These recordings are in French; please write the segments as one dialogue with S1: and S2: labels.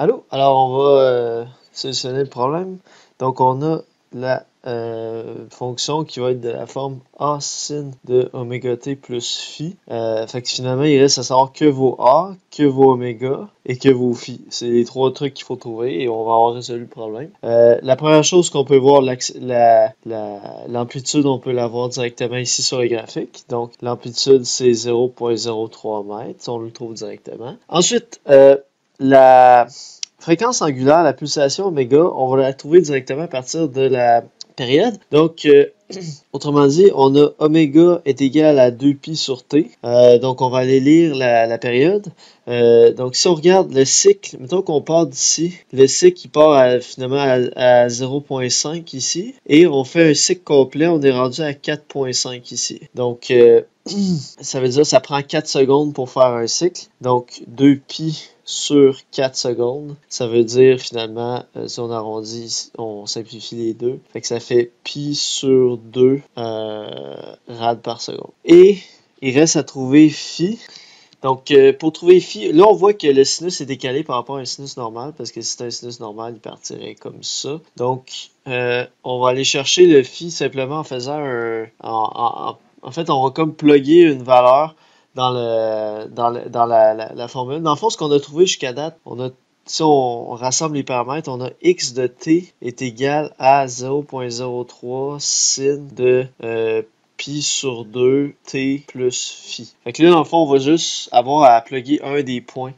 S1: Allô? Alors, on va solutionner le problème. Donc, on a la fonction qui va être de la forme A sin de oméga t plus phi. Fait que finalement, il reste à savoir que vos A, que vos oméga et que vos phi. C'est les trois trucs qu'il faut trouver et on va avoir résolu le problème. La première chose qu'on peut voir, l'amplitude, on peut la voir directement ici sur le graphique. Donc, l'amplitude, c'est 0,03 mètres. On le trouve directement. Ensuite, la fréquence angulaire, la pulsation oméga, on va la trouver directement à partir de la période. Donc, autrement dit, on a oméga est égal à 2pi sur t. Donc, on va aller lire la période. Donc, si on regarde le cycle, mettons qu'on part d'ici, le cycle il part finalement à 0,5 ici, et on fait un cycle complet, on est rendu à 4,5 ici. Donc, ça veut dire que ça prend 4 secondes pour faire un cycle. Donc, 2pi sur 4 secondes. Ça veut dire finalement, si on arrondit, on simplifie les deux. Fait que ça fait pi sur 2 rad par seconde. Et il reste à trouver phi. Donc, pour trouver phi, là on voit que le sinus est décalé par rapport à un sinus normal, parce que si c'était un sinus normal, il partirait comme ça. Donc, on va aller chercher le phi simplement en faisant en fait, on va comme plugger une valeur dans la formule. Dans le fond, ce qu'on a trouvé jusqu'à date, si on rassemble les paramètres, on a x de t est égal à 0,03 sin de pi sur 2 t plus phi. Fait que là, dans le fond, on va juste avoir à plugger un des points.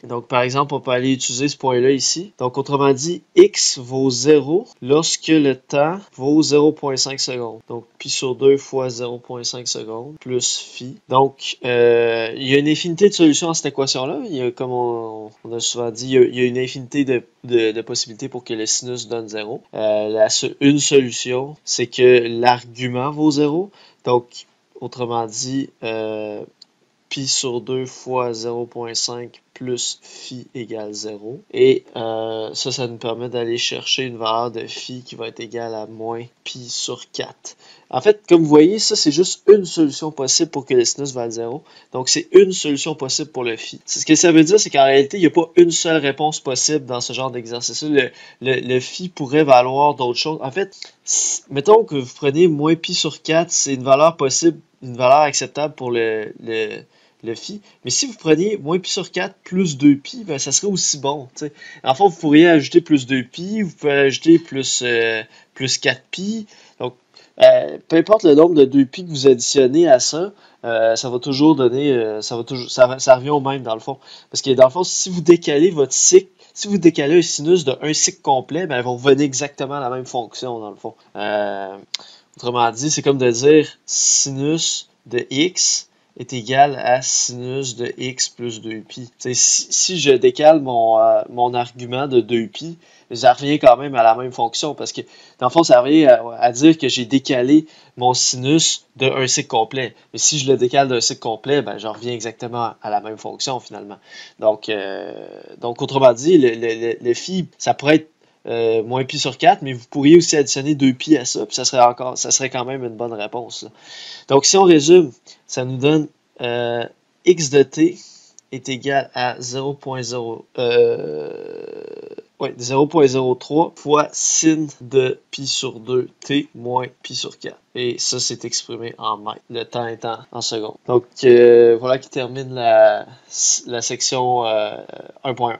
S1: Donc, par exemple, on peut aller utiliser ce point-là ici. Donc, autrement dit, x vaut 0 lorsque le temps vaut 0,5 secondes. Donc, pi sur 2 fois 0,5 secondes plus phi. Donc, il y a une infinité de solutions à cette équation-là. Il y a, comme on a souvent dit, il y a une infinité de possibilités pour que le sinus donne 0. Une solution, c'est que l'argument vaut 0. Donc, autrement dit, pi sur 2 fois 0,5 plus phi égale 0. Et ça nous permet d'aller chercher une valeur de phi qui va être égale à moins pi sur 4. En fait, comme vous voyez, ça c'est juste une solution possible pour que le sinus vaille 0. Donc c'est une solution possible pour le phi. Ce que ça veut dire, c'est qu'en réalité, il n'y a pas une seule réponse possible dans ce genre d'exercice-là. Le phi pourrait valoir d'autres choses. En fait, mettons que vous prenez moins pi sur 4, c'est une valeur possible, une valeur acceptable pour le phi. Mais si vous preniez moins pi sur 4 plus 2pi, ben ça serait aussi bon. T'sais. En fait, vous pourriez ajouter plus 2pi, vous pouvez ajouter plus 4pi. Donc, peu importe le nombre de 2pi que vous additionnez à ça, ça va toujours donner, ça revient au même dans le fond. Parce que dans le fond, si vous décalez votre cycle, si vous décalez un sinus de un cycle complet, ben, elle va revenir exactement à la même fonction dans le fond. Autrement dit, c'est comme de dire sinus de x est égal à sinus de x plus 2pi. Si je décale mon argument de 2pi, ça revient quand même à la même fonction parce que, dans le fond, ça revient à dire que j'ai décalé mon sinus d'un cycle complet. Mais si je le décale d'un cycle complet, ben, je reviens exactement à la même fonction finalement. Donc autrement dit, le phi, ça pourrait être moins pi sur 4, mais vous pourriez aussi additionner 2pi à ça, puis ça serait quand même une bonne réponse. Là. Donc, si on résume, ça nous donne x de t est égal à 0,03 fois sin de pi sur 2 t moins pi sur 4. Et ça, c'est exprimé en mètres, le temps étant en secondes. Donc, voilà qui termine la section 1.1.